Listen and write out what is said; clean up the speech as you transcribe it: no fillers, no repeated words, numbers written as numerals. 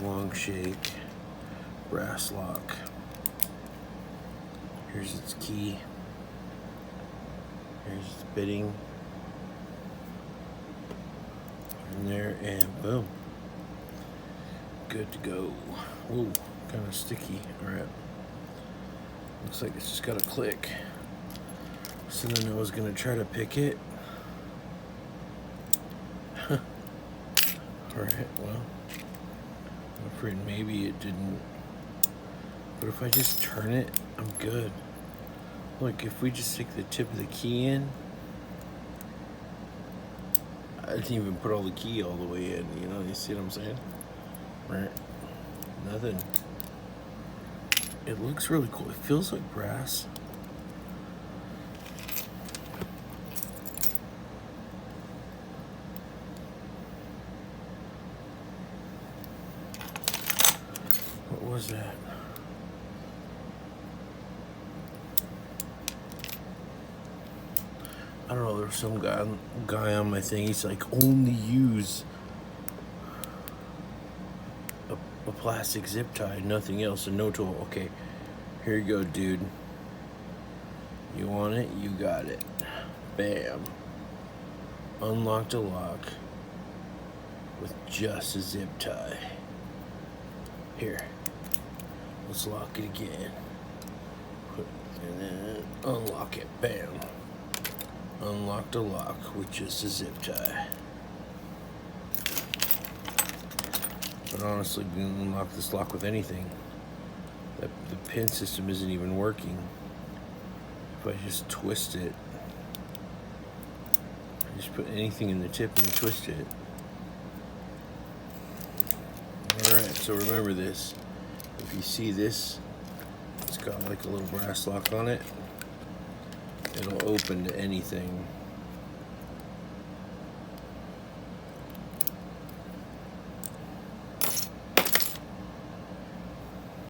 long shake, brass lock. Here's its key. Here's its bitting. In there, and boom. Good to go. Whoa, kind of sticky. Alright. Looks like it's just got a click. So then I was gonna try to pick it. Alright, well, I'm afraid maybe it didn't. But if I just turn it, I'm good. Look, if we just stick the tip of the key in, I didn't even put all the key all the way in, you know, you see what I'm saying? Right? Nothing. It looks really cool. It feels like brass. What was that? I don't know, there was some guy on my thing, he's like, only use a plastic zip tie, nothing else, and no tool. Okay, here you go, dude. You want it? You got it. Bam. Unlocked a lock with just a zip tie. Here, let's lock it again. And then unlock it. Bam. Unlocked a lock with just a zip tie. But honestly, we can unlock this lock with anything. The pin system isn't even working. If I just twist it, I just put anything in the tip and twist it. Alright, so remember this. If you see this, it's got like a little brass lock on it. It'll open to anything.